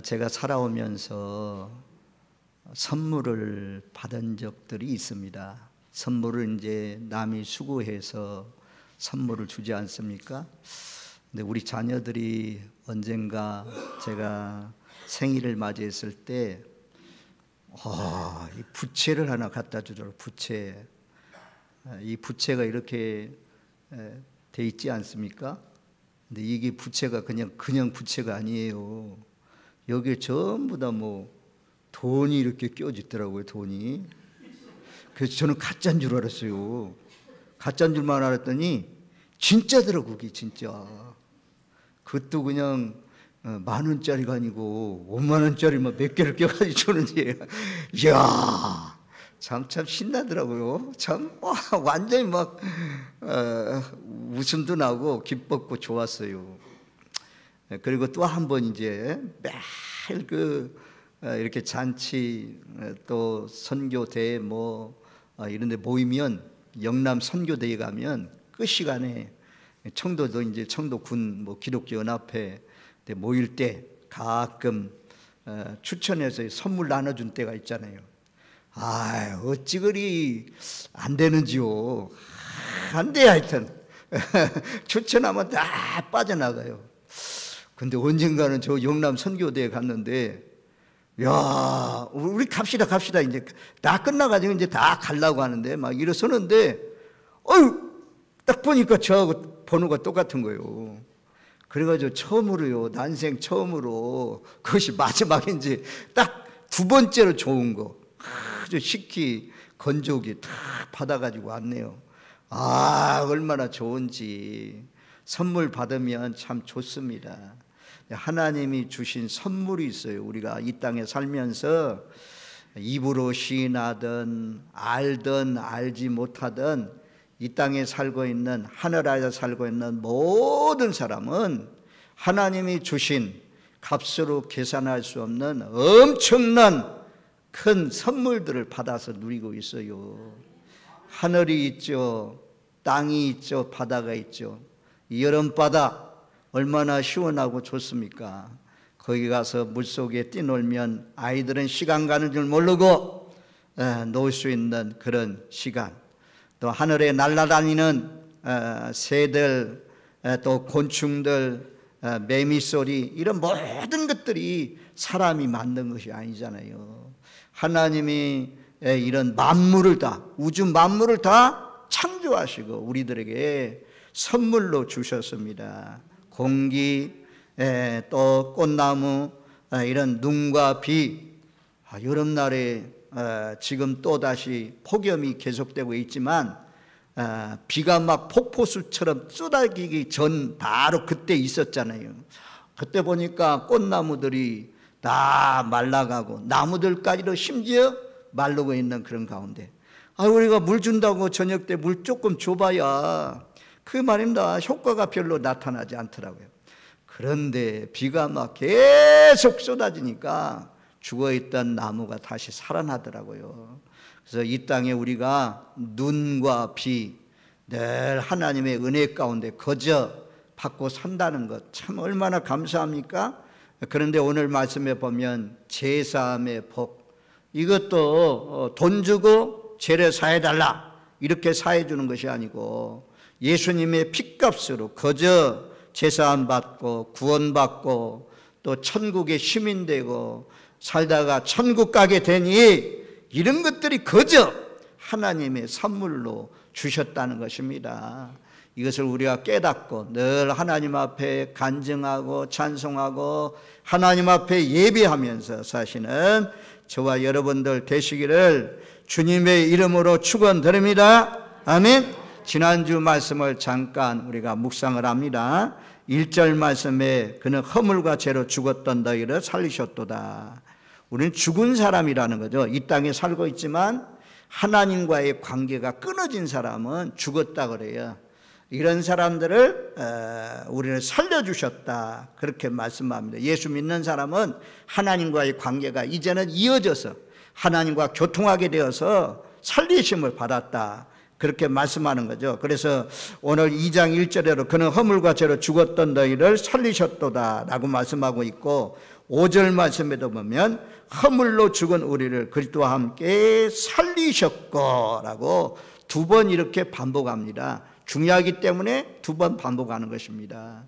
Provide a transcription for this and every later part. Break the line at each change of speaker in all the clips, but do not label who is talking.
제가 살아오면서 선물을 받은 적들이 있습니다. 선물을 이제 남이 수고해서 선물을 주지 않습니까? 근데 우리 자녀들이 언젠가 제가 생일을 맞이했을 때 이 부채를 하나 갖다 주더라고요. 부채. 이 부채가 이렇게 돼 있지 않습니까? 근데 이게 부채가 그냥 부채가 아니에요. 여기에 전부 다 돈이 이렇게 껴져 있더라고요. 돈이. 그래서 저는 가짜인 줄 알았어요. 가짜인 줄만 알았더니 진짜더라고요. 그게 진짜. 그것도 그냥 10,000원짜리가 아니고 50,000원짜리 몇 개를 껴가지고 주는지. 이야, 참 신나더라고요. 참 완전히 웃음도 나고 기뻤고 좋았어요. 그리고 또 한 번 이제 매일 이렇게 잔치 또 선교대회 이런 데 모이면, 영남 선교대회 가면 그 시간에 청도도 이제 청도군 기독교 연합회 모일 때 가끔 추천해서 선물 나눠준 때가 있잖아요. 어찌 그리 안 되는지요. 안 돼, 하여튼. 추천하면 다 빠져나가요. 근데 언젠가는 저 영남 선교대에 갔는데, 야, 우리 갑시다. 이제 다 끝나가지고 이제 다 가려고 하는데 막 일어서는데, 딱 보니까 저하고 번호가 똑같은 거예요. 그래가지고 처음으로요, 난생 처음으로, 그것이 마지막인지 딱 두 번째로 좋은 거, 아주 식기 건조기 다 받아가지고 왔네요. 얼마나 좋은지. 선물 받으면 참 좋습니다. 하나님이 주신 선물이 있어요. 우리가 이 땅에 살면서 입으로 시인하든 알든 알지 못하든 이 땅에 살고 있는, 하늘아래 살고 있는 모든 사람은 하나님이 주신 값으로 계산할 수 없는 엄청난 큰 선물들을 받아서 누리고 있어요. 하늘이 있죠, 땅이 있죠, 바다가 있죠. 이 여름바다 얼마나 시원하고 좋습니까? 거기 가서 물속에 뛰놀면 아이들은 시간 가는 줄 모르고 놀 수 있는 그런 시간, 또 하늘에 날아다니는 새들, 또 곤충들, 매미소리, 이런 모든 것들이 사람이 만든 것이 아니잖아요. 하나님이 이런 만물을 다, 우주 만물을 다 창조하시고 우리들에게 선물로 주셨습니다. 공기, 또 꽃나무, 이런 눈과 비. 여름날에 지금 또다시 폭염이 계속되고 있지만 비가 막 폭포수처럼 쏟아지기 전 바로 그때 있었잖아요. 그때 보니까 꽃나무들이 다 말라가고 나무들까지도 심지어 마르고 있는 그런 가운데, 우리가 물 준다고 저녁 때 물 조금 줘봐야 그 말입니다, 효과가 별로 나타나지 않더라고요. 그런데 비가 막 계속 쏟아지니까 죽어있던 나무가 다시 살아나더라고요. 그래서 이 땅에 우리가 눈과 비, 늘 하나님의 은혜 가운데 거저 받고 산다는 것, 참 얼마나 감사합니까? 그런데 오늘 말씀에 보면 제사함의 복, 이것도 돈 주고 재래 사해달라 이렇게 사해주는 것이 아니고 예수님의 핏값으로 거저 제사함 받고 구원받고 또 천국의 시민 되고 살다가 천국 가게 되니, 이런 것들이 거저 하나님의 선물로 주셨다는 것입니다. 이것을 우리가 깨닫고 늘 하나님 앞에 간증하고 찬송하고 하나님 앞에 예배하면서 사시는 저와 여러분들 되시기를 주님의 이름으로 축원드립니다. 아멘. 지난주 말씀을 잠깐 우리가 묵상을 합니다. 1절 말씀에 그는 허물과 죄로 죽었던 너희를 살리셨도다. 우리는 죽은 사람이라는 거죠. 이 땅에 살고 있지만 하나님과의 관계가 끊어진 사람은 죽었다 그래요. 이런 사람들을 우리를 살려주셨다, 그렇게 말씀합니다. 예수 믿는 사람은 하나님과의 관계가 이제는 이어져서 하나님과 교통하게 되어서 살리심을 받았다, 그렇게 말씀하는 거죠. 그래서 오늘 2장 1절에도 그는 허물과 죄로 죽었던 너희를 살리셨도다 라고 말씀하고 있고, 5절 말씀에도 보면 허물로 죽은 우리를 그리스도와 함께 살리셨고 라고 2번 이렇게 반복합니다. 중요하기 때문에 2번 반복하는 것입니다.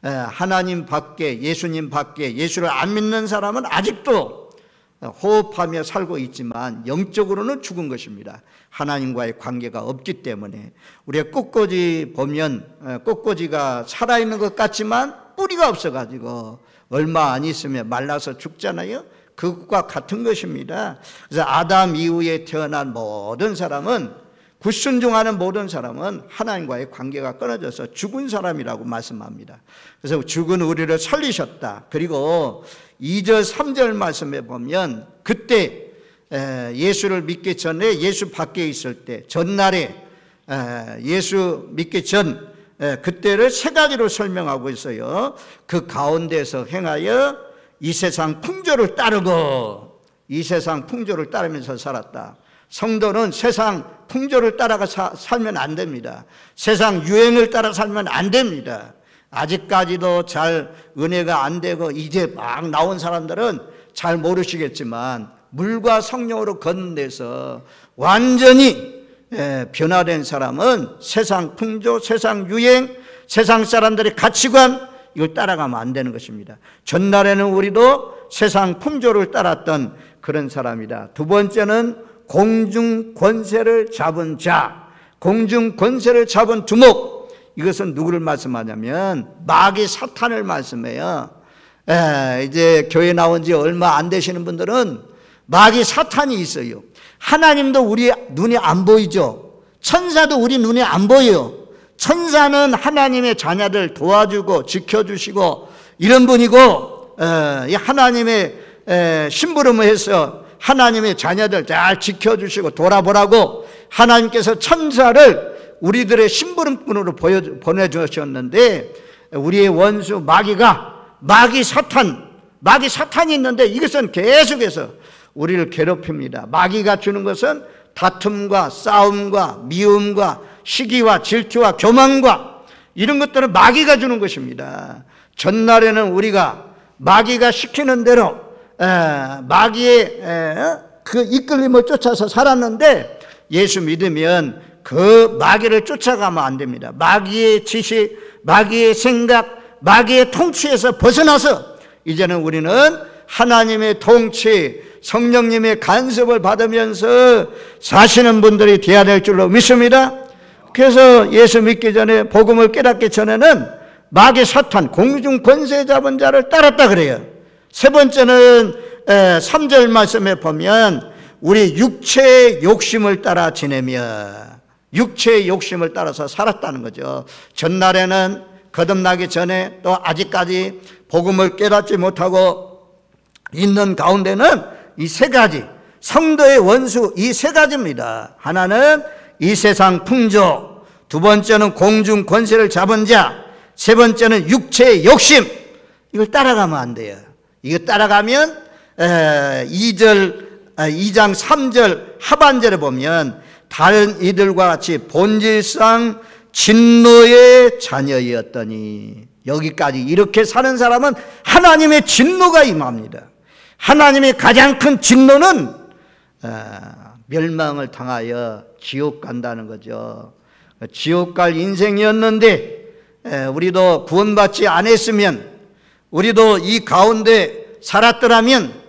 하나님 밖에, 예수님 밖에 예수를 안 믿는 사람은 아직도 호흡하며 살고 있지만 영적으로는 죽은 것입니다. 하나님과의 관계가 없기 때문에. 우리가 꽃꽂이 보면 꽃꽂이가 살아있는 것 같지만 뿌리가 없어가지고 얼마 안 있으면 말라서 죽잖아요. 그것과 같은 것입니다. 그래서 아담 이후에 태어난 모든 사람은, 불순종하는 모든 사람은 하나님과의 관계가 끊어져서 죽은 사람이라고 말씀합니다. 그래서 죽은 우리를 살리셨다. 그리고 2절 3절 말씀에 보면 그때 예수를 믿기 전에, 예수 밖에 있을 때, 전날에 예수 믿기 전 그때를 3가지로 설명하고 있어요. 그 가운데서 행하여 이 세상 풍조를 따르고, 이 세상 풍조를 따르면서 살았다. 성도는 세상 풍조를 따라가 살면 안 됩니다. 세상 유행을 따라 살면 안 됩니다. 아직까지도 잘 은혜가 안 되고 이제 막 나온 사람들은 잘 모르시겠지만 물과 성령으로 걷는 데서 완전히 변화된 사람은 세상 풍조, 세상 유행, 세상 사람들의 가치관, 이걸 따라가면 안 되는 것입니다. 전날에는 우리도 세상 풍조를 따랐던 그런 사람이다. 2번째는 공중 권세를 잡은 자, 공중 권세를 잡은 두목. 이것은 누구를 말씀하냐면 마귀 사탄을 말씀해요. 이제 교회 나온 지 얼마 안 되시는 분들은 마귀 사탄이 있어요. 하나님도 우리 눈에 안 보이죠. 천사도 우리 눈에 안 보여요. 천사는 하나님의 자녀들 도와주고 지켜주시고 이런 분이고, 하나님의 심부름을 해서 하나님의 자녀들 잘 지켜주시고 돌아보라고 하나님께서 천사를 우리들의 심부름꾼으로 보내주셨는데, 우리의 원수 마귀 사탄이 있는데 이것은 계속해서 우리를 괴롭힙니다. 마귀가 주는 것은 다툼과 싸움과 미움과 시기와 질투와 교만과 이런 것들은 마귀가 주는 것입니다. 전날에는 우리가 마귀가 시키는 대로 마귀의 그 이끌림을 쫓아서 살았는데, 예수 믿으면 그 마귀를 쫓아가면 안 됩니다. 마귀의 지식, 마귀의 생각, 마귀의 통치에서 벗어나서 이제는 우리는 하나님의 통치, 성령님의 간섭을 받으면서 사시는 분들이 되어야 될 줄로 믿습니다. 그래서 예수 믿기 전에, 복음을 깨닫기 전에는 마귀 사탄, 공중 권세 잡은 자를 따랐다 그래요. 3번째는 3절 말씀에 보면 우리 육체의 욕심을 따라 지내며, 육체의 욕심을 따라서 살았다는 거죠. 전날에는 거듭나기 전에 또 아직까지 복음을 깨닫지 못하고 있는 가운데는 이 3가지, 성도의 원수 이 3가지입니다. 하나는 이 세상 풍조, 2번째는 공중 권세를 잡은 자, 3번째는 육체의 욕심. 이걸 따라가면 안 돼요. 이거 따라가면 2장 3절 하반절에 보면 다른 이들과 같이 본질상 진노의 자녀였더니, 여기까지 이렇게 사는 사람은 하나님의 진노가 임합니다. 하나님의 가장 큰 진노는 멸망을 당하여 지옥 간다는 거죠. 지옥 갈 인생이었는데 우리도 구원받지 않았으면, 우리도 이 가운데 살았더라면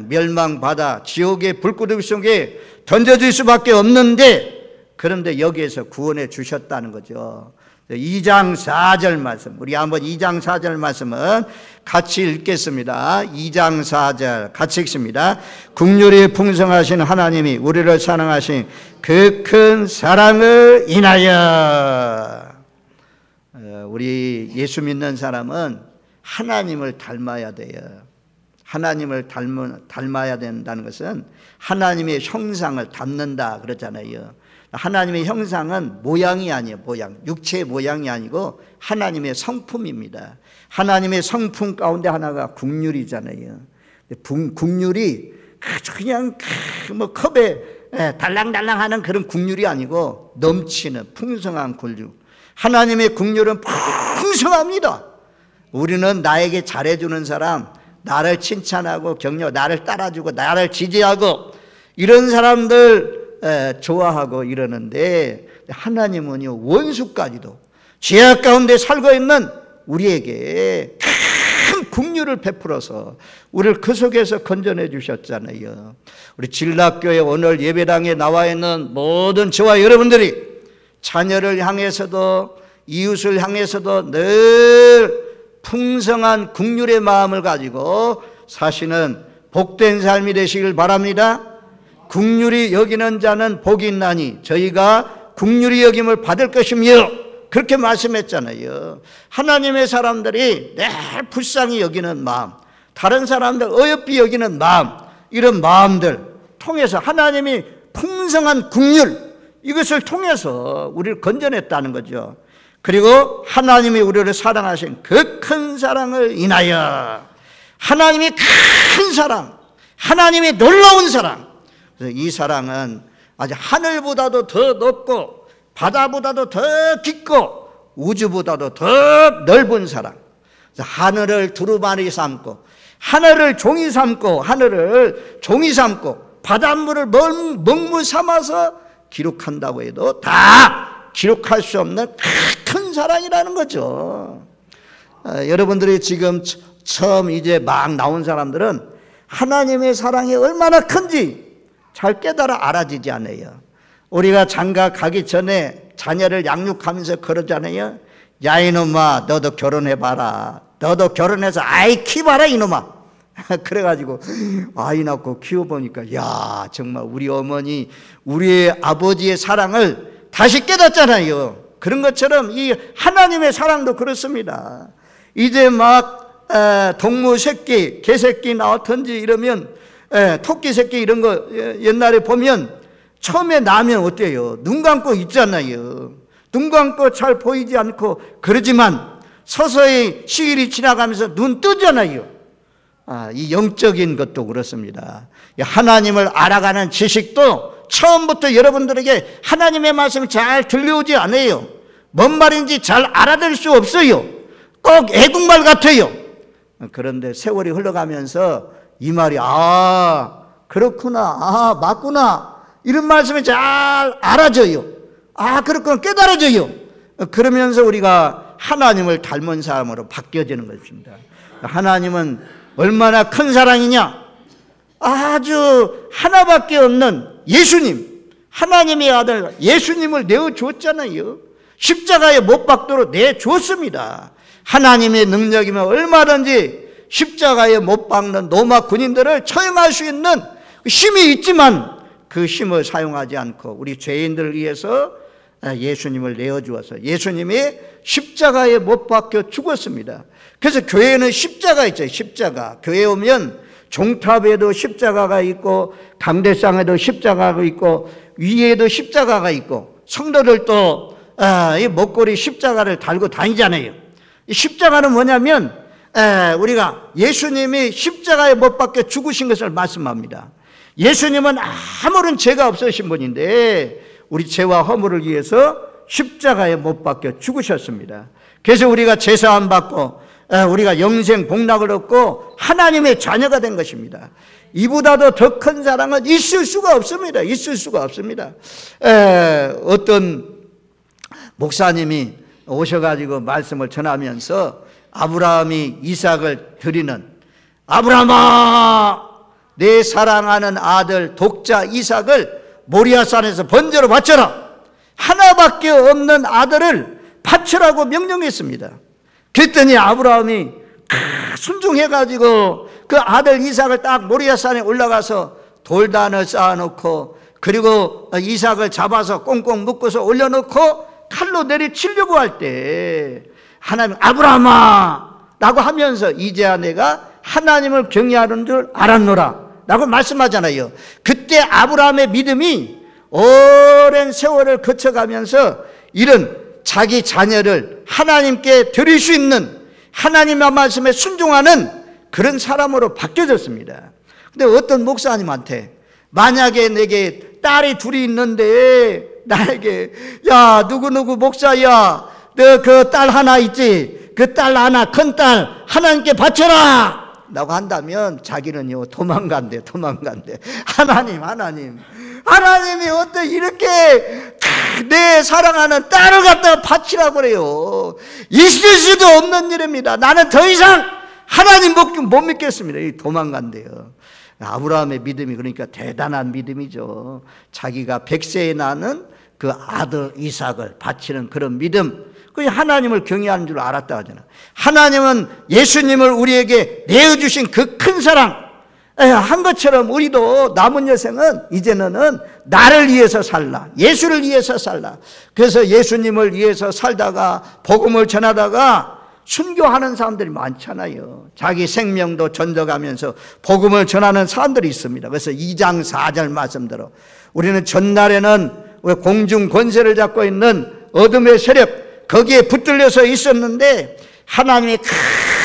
멸망받아 지옥의 불구덩이 속에 던져질 수밖에 없는데, 그런데 여기에서 구원해 주셨다는 거죠. 2장 4절 말씀, 우리 한번 2장 4절 말씀은 같이 읽겠습니다. 2장 4절 같이 읽습니다. 긍휼이 풍성하신 하나님이 우리를 사랑하신 그 큰 사랑을 인하여. 우리 예수 믿는 사람은 하나님을 닮아야 돼요. 하나님을 닮아야 된다는 것은 하나님의 형상을 닮는다 그러잖아요. 하나님의 형상은 모양이 아니에요. 모양, 육체의 모양이 아니고 하나님의 성품입니다. 하나님의 성품 가운데 하나가 긍휼이잖아요. 긍휼이 그냥 뭐 컵에 달랑달랑하는 그런 국률이 아니고 넘치는 풍성한 국률. 하나님의 국률은 풍성합니다. 우리는 나에게 잘해주는 사람, 나를 칭찬하고 격려, 나를 따라주고 나를 지지하고 이런 사람들 좋아하고 이러는데, 하나님은요 원수까지도 죄악 가운데 살고 있는 우리에게 큰 긍휼을 베풀어서 우리를 그 속에서 건져내 주셨잖아요. 우리 진락교회 오늘 예배당에 나와 있는 모든 저와 여러분들이 자녀를 향해서도 이웃을 향해서도 늘 풍성한 긍휼의 마음을 가지고 사시는 복된 삶이 되시길 바랍니다. 긍휼히 여기는 자는 복이 있나니 저희가 긍휼히 여김을 받을 것이며, 그렇게 말씀했잖아요. 하나님의 사람들이 늘 불쌍히 여기는 마음, 다른 사람들 어여삐 여기는 마음, 이런 마음들 통해서 하나님이 풍성한 긍휼, 이것을 통해서 우리를 건져냈다는 거죠. 그리고 하나님이 우리를 사랑하신 그 큰 사랑을 인하여, 하나님이 큰 사랑, 하나님이 놀라운 사랑, 그래서 이 사랑은 아주 하늘보다도 더 높고 바다보다도 더 깊고 우주보다도 더 넓은 사랑. 그래서 하늘을 두루마리 삼고 하늘을 종이 삼고 하늘을 종이 삼고 바닷물을 먹물 삼아서 기록한다고 해도 다 기록할 수 없는 큰 사랑이라는 거죠. 여러분들이 지금 처음 이제 막 나온 사람들은 하나님의 사랑이 얼마나 큰지 잘 깨달아 알아지지 않아요. 우리가 장가 가기 전에 자녀를 양육하면서 그러잖아요. 야 이놈아, 너도 결혼해봐라. 너도 결혼해서 아이 키워봐라 이놈아. 그래가지고 아이 낳고 키워보니까 야 정말 우리 어머니 우리 아버지의 사랑을 다시 깨닫잖아요. 그런 것처럼 이 하나님의 사랑도 그렇습니다. 이제 막 동물 새끼, 개새끼 나왔든지 이러면 토끼 새끼 이런 거 옛날에 보면 처음에 나면 어때요? 눈 감고 있잖아요. 눈 감고 잘 보이지 않고 그러지만 서서히 시일이 지나가면서 눈 뜨잖아요. 이 영적인 것도 그렇습니다. 하나님을 알아가는 지식도 처음부터 여러분들에게 하나님의 말씀이 잘 들려오지 않아요. 뭔 말인지 잘 알아들을 수 없어요. 꼭 애국말 같아요. 그런데 세월이 흘러가면서 이 말이 그렇구나, 맞구나, 이런 말씀이 잘 알아져요. 그렇구나, 깨달아져요. 그러면서 우리가 하나님을 닮은 사람으로 바뀌어지는 것입니다. 하나님은 얼마나 큰 사랑이냐? 아주 하나밖에 없는 예수님, 하나님의 아들 예수님을 내어주었잖아요. 십자가에 못 박도록 내주었습니다. 하나님의 능력이면 얼마든지 십자가에 못 박는 로마 군인들을 처형할 수 있는 힘이 있지만 그 힘을 사용하지 않고 우리 죄인들을 위해서 예수님을 내어주어서 예수님이 십자가에 못 박혀 죽었습니다. 그래서 교회는 십자가 있죠. 십자가. 교회 오면 종탑에도 십자가가 있고 강대상에도 십자가가 있고 위에도 십자가가 있고 성도들도 이 목걸이 십자가를 달고 다니잖아요. 이 십자가는 뭐냐면 우리가 예수님이 십자가에 못 박혀 죽으신 것을 말씀합니다. 예수님은 아무런 죄가 없으신 분인데 우리 죄와 허물을 위해서 십자가에 못 박혀 죽으셨습니다. 그래서 우리가 제사함 받고 우리가 영생 복락을 얻고 하나님의 자녀가 된 것입니다. 이보다도 더 큰 사랑은 있을 수가 없습니다. 있을 수가 없습니다. 어떤 목사님이 오셔가지고 말씀을 전하면서 아브라함이 이삭을 드리는, 아브라함아 내 사랑하는 아들 독자 이삭을 모리아산에서 번제로 바쳐라. 하나밖에 없는 아들을 바치라고 명령했습니다. 그랬더니 아브라함이 순종해가지고 그 아들 이삭을 딱 모리아산에 올라가서 돌단을 쌓아놓고 그리고 이삭을 잡아서 꽁꽁 묶어서 올려놓고 칼로 내리치려고 할 때 하나님 아브라함아 라고 하면서 이제야 내가 하나님을 경외하는 줄 알았노라 라고 말씀하잖아요. 그때 아브라함의 믿음이 오랜 세월을 거쳐가면서 이런 자기 자녀를 하나님께 드릴 수 있는 하나님의 말씀에 순종하는 그런 사람으로 바뀌어졌습니다. 근데 어떤 목사님한테 만약에 내게 딸이 둘이 있는데 나에게 야 누구누구 목사야 너 그 딸 하나 있지 그 딸 하나 큰 딸 하나님께 바쳐라 라고 한다면 자기는요 도망간대. 하나님이 어떻게 이렇게 내 사랑하는 딸을 갖다가 바치라고 그래요. 있을 수도 없는 일입니다. 나는 더 이상 하나님 못 믿겠습니다. 도망간대요. 아브라함의 믿음이 그러니까 대단한 믿음이죠. 자기가 100세에 나는 그 아들 이삭을 바치는 그런 믿음. 그 하나님을 경외하는 줄 알았다 하잖아. 하나님은 예수님을 우리에게 내어주신 그 큰 사랑 한 것처럼 우리도 남은 여생은 이제는 나를 위해서 살라. 예수를 위해서 살라. 그래서 예수님을 위해서 살다가 복음을 전하다가 순교하는 사람들이 많잖아요. 자기 생명도 던져가면서 복음을 전하는 사람들이 있습니다. 그래서 2장 4절 말씀대로 우리는 전날에는 공중 권세를 잡고 있는 어둠의 세력 거기에 붙들려서 있었는데 하나님의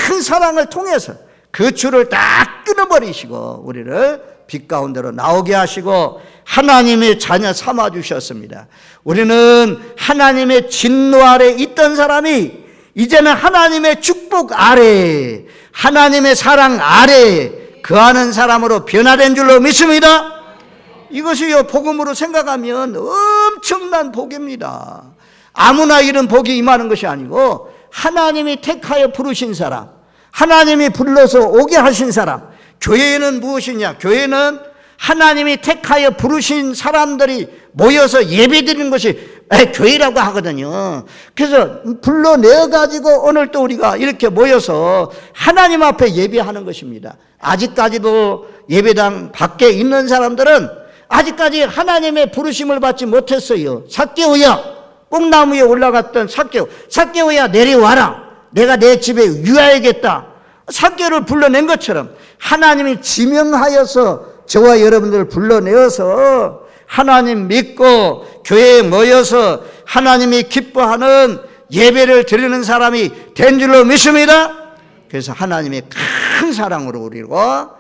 큰 사랑을 통해서 그 줄을 다 끊어버리시고 우리를 빛 가운데로 나오게 하시고 하나님의 자녀 삼아주셨습니다. 우리는 하나님의 진노 아래 있던 사람이 이제는 하나님의 축복 아래 하나님의 사랑 아래 거하는 사람으로 변화된 줄로 믿습니다. 이것이요 복음으로 생각하면 엄청난 복입니다. 아무나 이런 복이 임하는 것이 아니고 하나님이 택하여 부르신 사람 하나님이 불러서 오게 하신 사람. 교회는 무엇이냐? 교회는 하나님이 택하여 부르신 사람들이 모여서 예배드리는 것이 교회라고 하거든요. 그래서 불러내어가지고 오늘 또 우리가 이렇게 모여서 하나님 앞에 예배하는 것입니다. 아직까지도 예배당 밖에 있는 사람들은 아직까지 하나님의 부르심을 받지 못했어요. 삭개오야, 뽕나무 위에 올라갔던 삭개오야 내려와라. 내가 내 집에 유하야겠다. 삭개오를 불러낸 것처럼 하나님이 지명하여서 저와 여러분들을 불러내어서 하나님 믿고 교회에 모여서 하나님이 기뻐하는 예배를 드리는 사람이 된 줄로 믿습니다. 그래서 하나님의 큰 사랑으로 우리가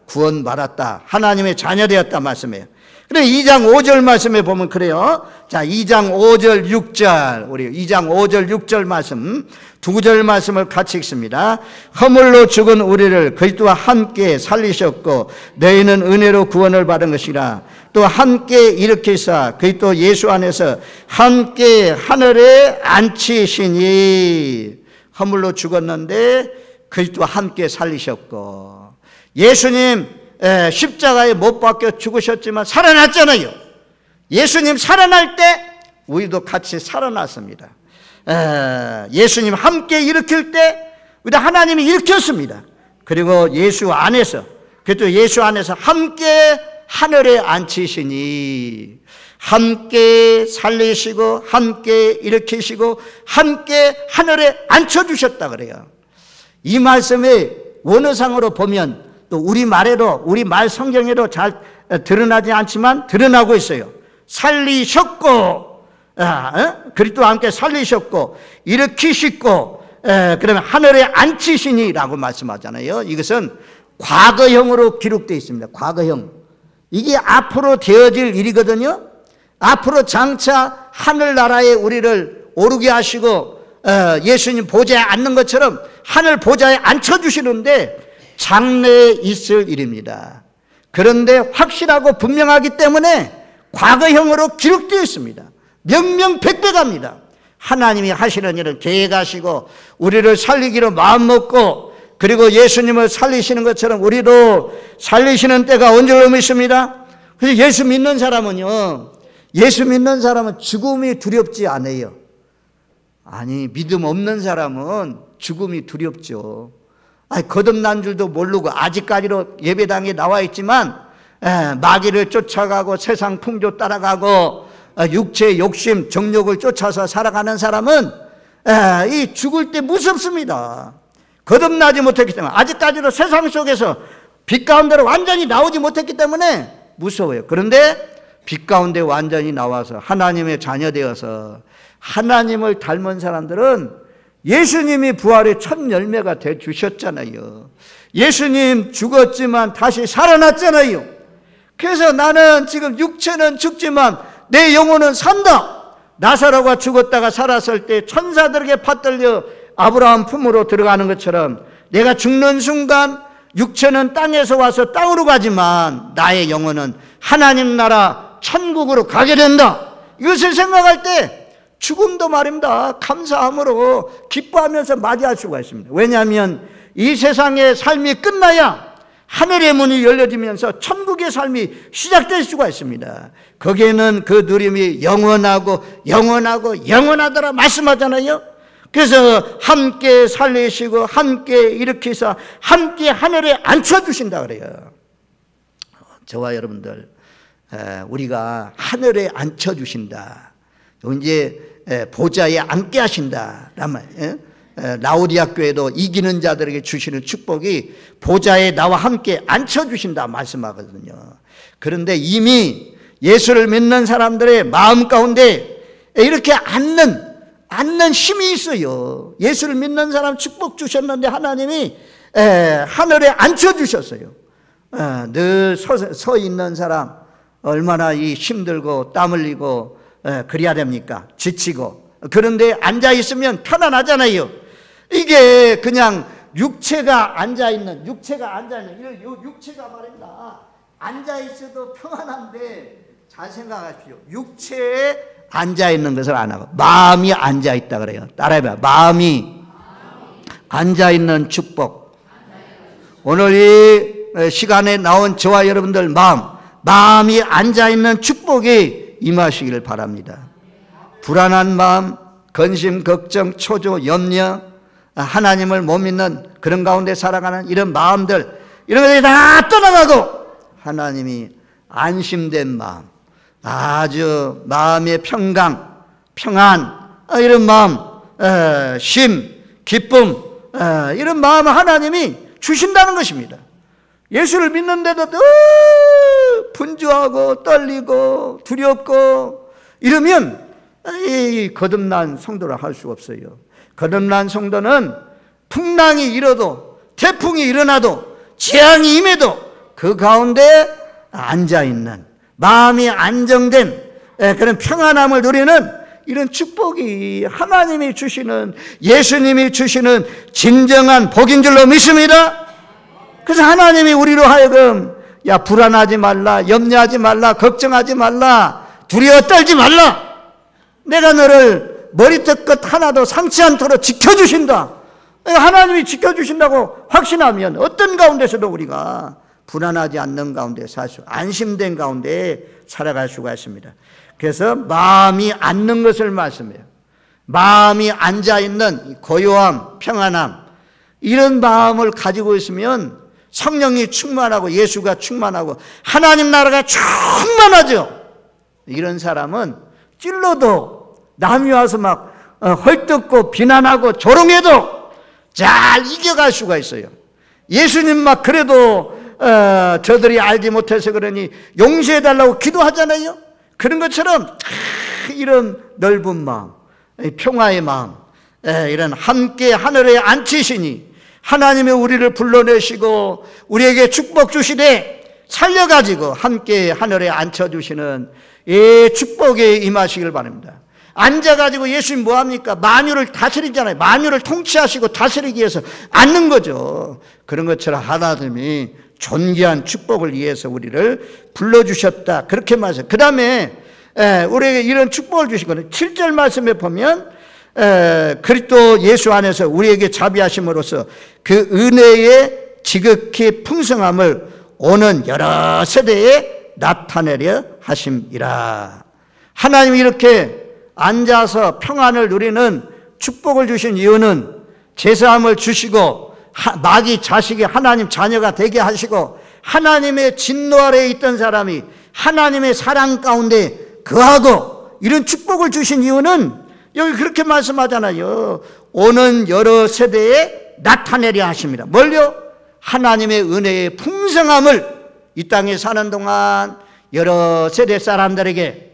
구원받았다. 하나님의 자녀되었다 말씀이에요. 그래 2장 5절 말씀에 보면 그래요. 자, 2장 5절 6절 우리 2장 5절 6절 말씀 두 구절 말씀을 같이 읽습니다. 허물로 죽은 우리를 그리스도와 함께 살리셨고 너희는 은혜로 구원을 받은 것이라. 또 함께 일으키사 그리스도 예수 안에서 함께 하늘에 앉히시니. 허물로 죽었는데 그리스도와 함께 살리셨고 예수님 십자가에 못 박혀 죽으셨지만 살아났잖아요. 예수님 살아날 때 우리도 같이 살아났습니다. 예수님 함께 일으킬 때 우리 하나님이 일으켰습니다. 그리고 예수 안에서 그래도 예수 안에서 함께 하늘에 앉히시니 함께 살리시고 함께 일으키시고 함께 하늘에 앉혀주셨다 그래요. 이 말씀이 원어상으로 보면 또 우리 말에도 우리 말 성경에도 잘 드러나지 않지만 드러나고 있어요. 살리셨고 그리스도와 함께 살리셨고 일으키시고 그러면 하늘에 앉히시니라고 말씀하잖아요. 이것은 과거형으로 기록되어 있습니다. 과거형. 이게 앞으로 되어질 일이거든요. 앞으로 장차 하늘나라에 우리를 오르게 하시고 예수님 보좌에 앉는 것처럼 하늘 보좌에 앉혀주시는데 장래에 있을 일입니다. 그런데 확실하고 분명하기 때문에 과거형으로 기록되어 있습니다. 명명백백합니다. 하나님이 하시는 일은 계획하시고 우리를 살리기로 마음먹고 그리고 예수님을 살리시는 것처럼 우리도 살리시는 때가 언제로 믿습니다. 그래서 예수 믿는 사람은 죽음이 두렵지 않아요. 아니 믿음 없는 사람은 죽음이 두렵죠. 거듭난 줄도 모르고 아직까지도 예배당에 나와 있지만 마귀를 쫓아가고 세상 풍조 따라가고 육체의 욕심 정욕을 쫓아서 살아가는 사람은 이 죽을 때 무섭습니다. 거듭나지 못했기 때문에 아직까지도 세상 속에서 빛 가운데로 완전히 나오지 못했기 때문에 무서워요. 그런데 빛 가운데 완전히 나와서 하나님의 자녀 되어서 하나님을 닮은 사람들은 예수님이 부활의 첫 열매가 돼 주셨잖아요. 예수님 죽었지만 다시 살아났잖아요. 그래서 나는 지금 육체는 죽지만 내 영혼은 산다. 나사로가 죽었다가 살았을 때 천사들에게 받들려 아브라함 품으로 들어가는 것처럼 내가 죽는 순간 육체는 땅에서 와서 땅으로 가지만 나의 영혼은 하나님 나라 천국으로 가게 된다. 이것을 생각할 때 죽음도 말입니다, 감사함으로 기뻐하면서 맞이할 수가 있습니다. 왜냐하면 이 세상의 삶이 끝나야 하늘의 문이 열려지면서 천국의 삶이 시작될 수가 있습니다. 거기에는 그 누림이 영원하고 영원하고 영원하더라 말씀하잖아요. 그래서 함께 살리시고 함께 일으키사 함께 하늘에 앉혀주신다 그래요. 저와 여러분들 우리가 하늘에 앉혀주신다, 이제 보좌에 앉게 하신다. 라오디아 교회도 이기는 자들에게 주시는 축복이 보좌에 나와 함께 앉혀주신다 말씀하거든요. 그런데 이미 예수를 믿는 사람들의 마음 가운데 이렇게 앉는 힘이 있어요. 예수를 믿는 사람 축복 주셨는데 하나님이 하늘에 앉혀주셨어요. 늘 서 있는 사람 얼마나 힘들고 땀 흘리고 그래야 됩니까? 지치고. 그런데 앉아 있으면 편안하잖아요. 이게 그냥 육체가 앉아있는 육체가 말입니다. 앉아있어도 평안한데 잘 생각하십시오. 육체에 앉아있는 것을 안 하고 마음이 앉아있다 그래요. 따라해봐요. 마음이 앉아있는 축복. 오늘 이 시간에 나온 저와 여러분들 마음이 앉아있는 축복이 임하시기를 바랍니다. 불안한 마음, 근심, 걱정, 초조, 염려, 하나님을 못 믿는 그런 가운데 살아가는 이런 마음들, 이런 것들이 다 떠나가고 하나님이 안심된 마음, 아주 마음의 평강, 평안, 이런 마음, 쉼, 기쁨, 이런 마음을 하나님이 주신다는 것입니다. 예수를 믿는데도 분주하고 떨리고 두렵고 이러면 이 거듭난 성도라 할 수가 없어요. 거듭난 성도는 풍랑이 일어도 태풍이 일어나도 재앙이 임해도 그 가운데 앉아있는 마음이 안정된 그런 평안함을 누리는 이런 축복이 하나님이 주시는, 예수님이 주시는 진정한 복인 줄로 믿습니다. 그래서 하나님이 우리로 하여금 야 불안하지 말라, 염려하지 말라, 걱정하지 말라, 두려워 떨지 말라, 내가 너를 머리끝 끝 하나도 상치 않도록 지켜주신다. 하나님이 지켜주신다고 확신하면 어떤 가운데서도 우리가 불안하지 않는 가운데 안심된 가운데 살아갈 수가 있습니다. 그래서 마음이 앉는 것을 말씀해요. 마음이 앉아있는 고요함, 평안함, 이런 마음을 가지고 있으면 성령이 충만하고 예수가 충만하고 하나님 나라가 충만하죠. 이런 사람은 찔러도 남이 와서 막 헐뜯고 비난하고 조롱해도 잘 이겨갈 수가 있어요. 예수님 막 그래도 저들이 알지 못해서 그러니 용서해달라고 기도하잖아요. 그런 것처럼 이런 넓은 마음, 평화의 마음, 이런 함께 하늘에 앉히시니 하나님이 우리를 불러내시고 우리에게 축복 주시되 살려가지고 함께 하늘에 앉혀주시는 이 축복에 임하시길 바랍니다. 앉아가지고 예수님 뭐합니까? 만유를 다스리잖아요. 만유를 통치하시고 다스리기 위해서 앉는 거죠. 그런 것처럼 하나님이 존귀한 축복을 위해서 우리를 불러주셨다, 그렇게 말해요. 그 다음에 우리에게 이런 축복을 주신 거는 7절 말씀에 보면 그리스도 예수 안에서 우리에게 자비하심으로써 그 은혜의 지극히 풍성함을 오는 여러 세대에 나타내려 하심이라. 하나님이 이렇게 앉아서 평안을 누리는 축복을 주신 이유는 제사함을 주시고 마귀 자식이 하나님 자녀가 되게 하시고 하나님의 진노 아래에 있던 사람이 하나님의 사랑 가운데 거하고 이런 축복을 주신 이유는 여기 그렇게 말씀하잖아요. 오는 여러 세대에 나타내려 하십니다. 뭘요? 하나님의 은혜의 풍성함을 이 땅에 사는 동안 여러 세대 사람들에게,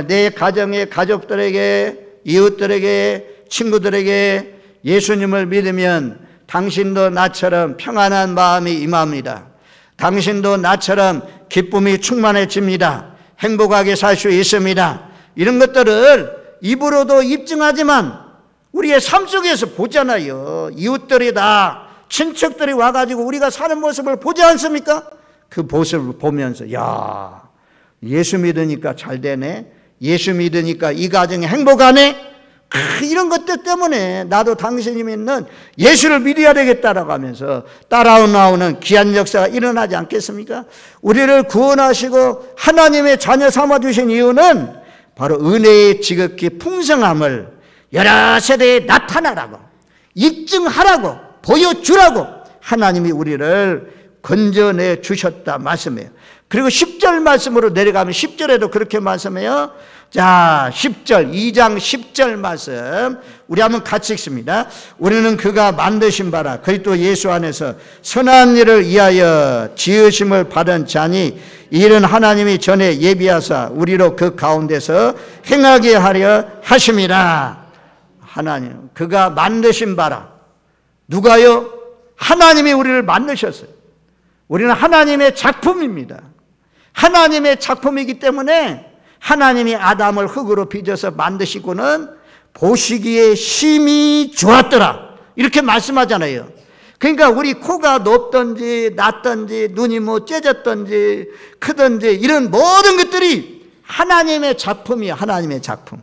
내 가정의 가족들에게, 이웃들에게, 친구들에게 예수님을 믿으면 당신도 나처럼 평안한 마음이 임합니다. 당신도 나처럼 기쁨이 충만해집니다. 행복하게 살 수 있습니다. 이런 것들을 입으로도 입증하지만 우리의 삶 속에서 보잖아요. 이웃들이 다 친척들이 와가지고 우리가 사는 모습을 보지 않습니까? 그 모습을 보면서 야, 예수 믿으니까 잘 되네, 예수 믿으니까 이 가정이 행복하네, 이런 것들 때문에 나도 당신이 믿는 예수를 믿어야 되겠다라고 하면서 따라오는 귀한 역사가 일어나지 않겠습니까? 우리를 구원하시고 하나님의 자녀 삼아주신 이유는 바로 은혜의 지극히 풍성함을 여러 세대에 나타나라고, 입증하라고, 보여주라고 하나님이 우리를 건져내 주셨다 말씀이에요. 그리고 10절 말씀으로 내려가면 10절에도 그렇게 말씀해요. 자, 10절, 2장 10절 말씀 우리 한번 같이 읽습니다. 우리는 그가 만드신 바라 그리스도 예수 안에서 선한 일을 위하여 지으심을 받은 자니 이 일은 하나님이 전에 예비하사 우리로 그 가운데서 행하게 하려 하심이라. 하나님, 그가 만드신 바라. 누가요? 하나님이 우리를 만드셨어요. 우리는 하나님의 작품입니다. 하나님의 작품이기 때문에 하나님이 아담을 흙으로 빚어서 만드시고는 보시기에 심히 좋았더라 이렇게 말씀하잖아요. 그러니까 우리 코가 높든지 낮든지 눈이 뭐 째졌든지 크든지 이런 모든 것들이 하나님의 작품이에요. 하나님의 작품.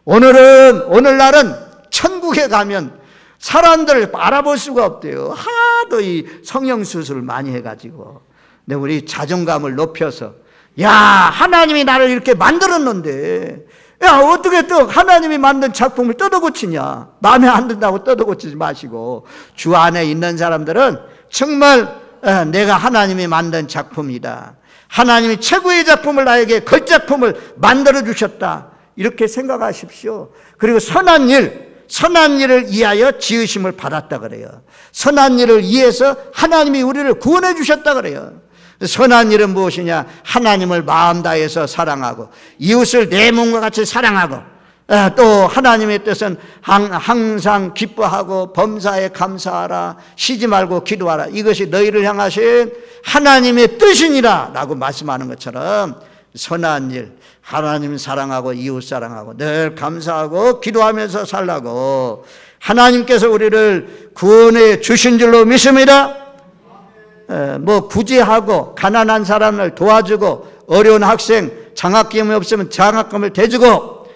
오늘날은 천국에 가면 사람들을 알아볼 수가 없대요. 하도 이 성형수술을 많이 해가지고. 근데 우리 자존감을 높여서 야, 하나님이 나를 이렇게 만들었는데 야, 어떻게 또 하나님이 만든 작품을 뜯어고치냐. 마음에 안 든다고 뜯어고치지 마시고 주 안에 있는 사람들은 정말 내가 하나님이 만든 작품이다. 하나님이 최고의 작품을 나에게 걸작품을 만들어 주셨다. 이렇게 생각하십시오. 그리고 선한 일을 위하여 지으심을 받았다 그래요. 선한 일을 위해서 하나님이 우리를 구원해 주셨다 그래요. 선한 일은 무엇이냐? 하나님을 마음 다해서 사랑하고 이웃을 내 몸과 같이 사랑하고 또 하나님의 뜻은 항상 기뻐하고 범사에 감사하라, 쉬지 말고 기도하라. 이것이 너희를 향하신 하나님의 뜻이니라 라고 말씀하는 것처럼 선한 일, 하나님 사랑하고 이웃 사랑하고 늘 감사하고 기도하면서 살라고 하나님께서 우리를 구원해 주신 줄로 믿습니다. 뭐 부재하고 가난한 사람을 도와주고 어려운 학생 장학금이 없으면 장학금을 대주고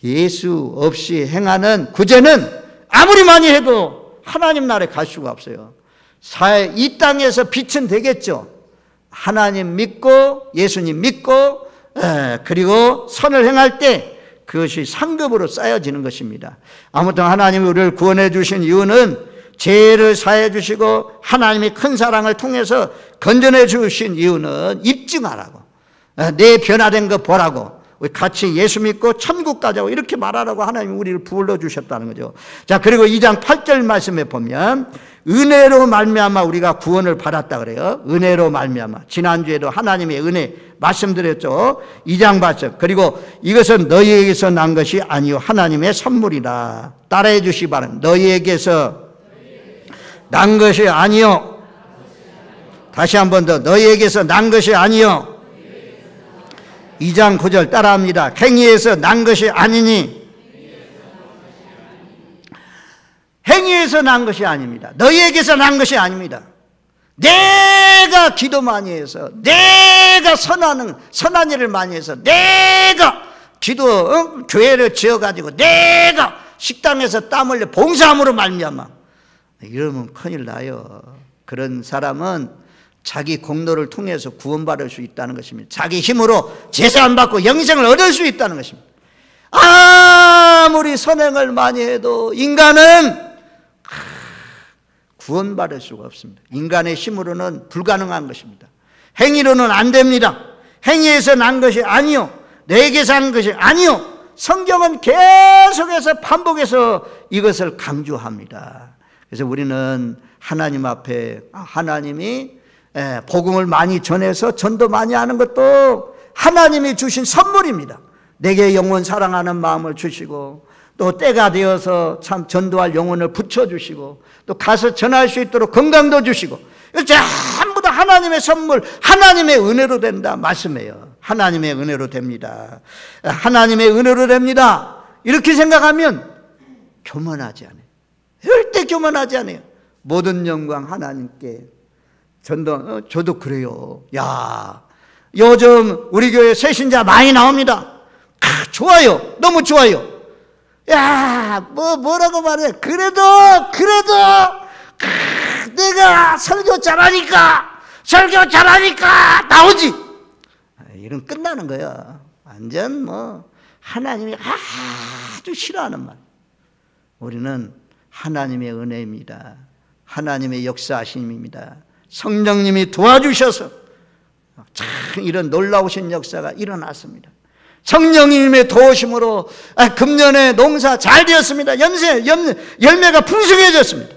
예수 없이 행하는 구제는 아무리 많이 해도 하나님 나라에 갈 수가 없어요. 이 땅에서 빛은 되겠죠. 하나님 믿고 예수님 믿고 그리고 선을 행할 때 그것이 상급으로 쌓여지는 것입니다. 아무튼 하나님이 우리를 구원해 주신 이유는 죄를 사해 주시고 하나님이 큰 사랑을 통해서 건져내 주신 이유는 입증하라고, 내 변화된 거 보라고, 우리 같이 예수 믿고 천국 가자고 이렇게 말하라고 하나님이 우리를 불러주셨다는 거죠. 자, 그리고 2장 8절 말씀에 보면 은혜로 말미암아 우리가 구원을 받았다 그래요. 은혜로 말미암아. 지난주에도 하나님의 은혜 말씀드렸죠. 2장 8절. 그리고 이것은 너희에게서 난 것이 아니요 하나님의 선물이라. 따라해 주시기 바랍니다. 너희에게서 난 것이 아니요. 다시 한 번 더. 너희에게서 난 것이 아니요. 2장 9절 따라합니다. 행위에서 난 것이 아니니. 행위에서 난 것이 아닙니다. 너희에게서 난 것이 아닙니다. 내가 기도 많이 해서, 내가 선한 일을 많이 해서, 내가 교회를 지어가지고, 내가 식당에서 땀 흘려 봉사함으로 말미암아. 이러면 큰일 나요. 그런 사람은 자기 공로를 통해서 구원받을 수 있다는 것입니다. 자기 힘으로 제사 안 받고 영생을 얻을 수 있다는 것입니다. 아무리 선행을 많이 해도 인간은 구원받을 수가 없습니다. 인간의 힘으로는 불가능한 것입니다. 행위로는 안 됩니다. 행위에서 난 것이 아니요, 내게서 난 것이 아니요. 성경은 계속해서 반복해서 이것을 강조합니다. 그래서 우리는 하나님 앞에 하나님이 복음을 많이 전해서 전도 많이 하는 것도 하나님이 주신 선물입니다. 내게 영혼 사랑하는 마음을 주시고 또 때가 되어서 참 전도할 영혼을 붙여주시고 또 가서 전할 수 있도록 건강도 주시고 전부 다 하나님의 선물, 하나님의 은혜로 된다 말씀해요. 하나님의 은혜로 됩니다. 하나님의 은혜로 됩니다. 이렇게 생각하면 교만하지 않아요. 절대 교만하지 않아요. 모든 영광 하나님께. 저도 그래요. 야, 요즘 우리 교회 새신자 많이 나옵니다. 좋아요. 너무 좋아요. 야, 뭐라고 말해. 그래도 내가 설교 잘하니까 나오지. 이런 끝나는 거야. 완전 하나님이 아주 싫어하는 말. 우리는 하나님의 은혜입니다. 하나님의 역사하심입니다. 성령님이 도와주셔서 참 이런 놀라우신 역사가 일어났습니다. 성령님의 도우심으로 금년에 농사 잘 되었습니다. 열매가 풍성해졌습니다.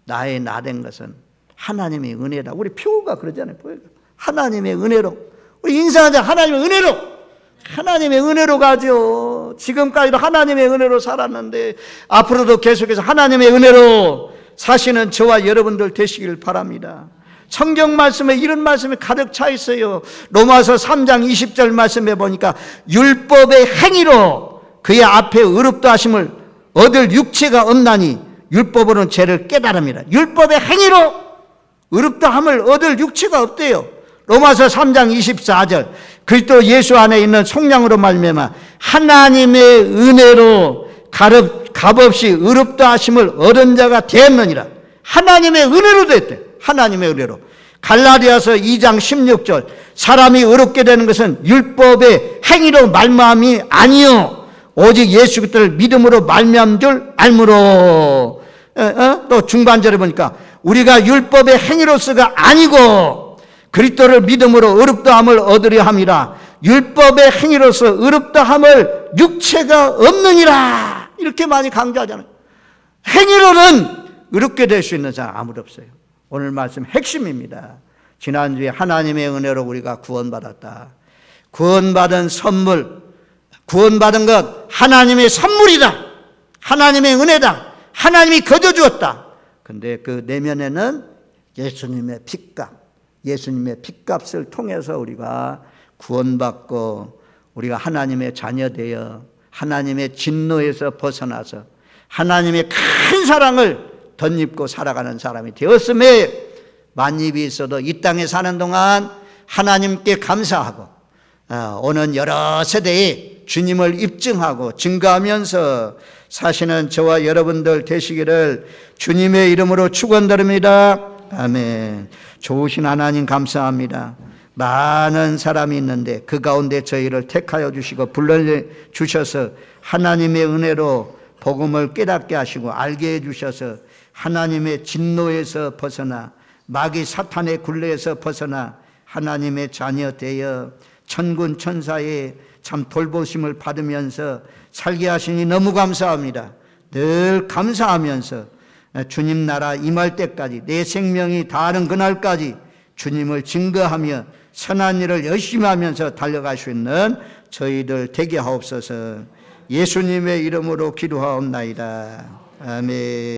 나의 나된 것은 하나님의 은혜다. 우리 표가 그러잖아요. 하나님의 은혜로. 우리 인사하자. 하나님의 은혜로 가죠. 지금까지도 하나님의 은혜로 살았는데 앞으로도 계속해서 하나님의 은혜로 사시는 저와 여러분들 되시길 바랍니다. 성경 말씀에 이런 말씀이 가득 차 있어요. 로마서 3장 20절 말씀에 보니까 율법의 행위로 그의 앞에 의롭다 하심을 얻을 육체가 없나니 율법으로는 죄를 깨달음이라. 율법의 행위로 의롭다 함을 얻을 육체가 없대요. 로마서 3장 24절 그리스도 예수 안에 있는 속량으로 말미암아 하나님의 은혜로 값없이 의롭다 하심을 얻은 자가 되었느니라. 하나님의 은혜로 됐대. 하나님의 은혜로. 갈라디아서 2장 16절 사람이 의롭게 되는 것은 율법의 행위로 말미암이 아니요 오직 예수 그리스도를 믿음으로 말미암은 줄 알므로. 또 중반절에 보니까 우리가 율법의 행위로서가 아니고 그리스도를 믿음으로 의롭다함을 얻으려 함이라. 율법의 행위로서 의롭다함을 육체가 없느니라. 이렇게 많이 강조하잖아요. 행위로는 의롭게 될 수 있는 사람 아무도 없어요. 오늘 말씀 핵심입니다. 지난주에 하나님의 은혜로 우리가 구원받았다. 구원받은 선물, 구원받은 것 하나님의 선물이다. 하나님의 은혜다. 하나님이 거둬주었다. 근데 그 내면에는 예수님의 핏값을 통해서 우리가 구원받고 우리가 하나님의 자녀 되어 하나님의 진노에서 벗어나서 하나님의 큰 사랑을 덧입고 살아가는 사람이 되었음에 만입이 있어도 이 땅에 사는 동안 하나님께 감사하고 오는 여러 세대에 주님을 입증하고 증거하면서 사시는 저와 여러분들 되시기를 주님의 이름으로 축원드립니다. 아멘. 좋으신 하나님 감사합니다. 많은 사람이 있는데 그 가운데 저희를 택하여 주시고 불러주셔서 하나님의 은혜로 복음을 깨닫게 하시고 알게 해주셔서 하나님의 진노에서 벗어나 마귀 사탄의 굴레에서 벗어나 하나님의 자녀 되어 천군 천사의 참 돌보심을 받으면서 살게 하시니 너무 감사합니다. 늘 감사하면서 주님 나라 임할 때까지 내 생명이 다하는 그날까지 주님을 증거하며 선한 일을 열심히 하면서 달려갈 수 있는 저희들 되게 하옵소서. 예수님의 이름으로 기도하옵나이다. 아멘.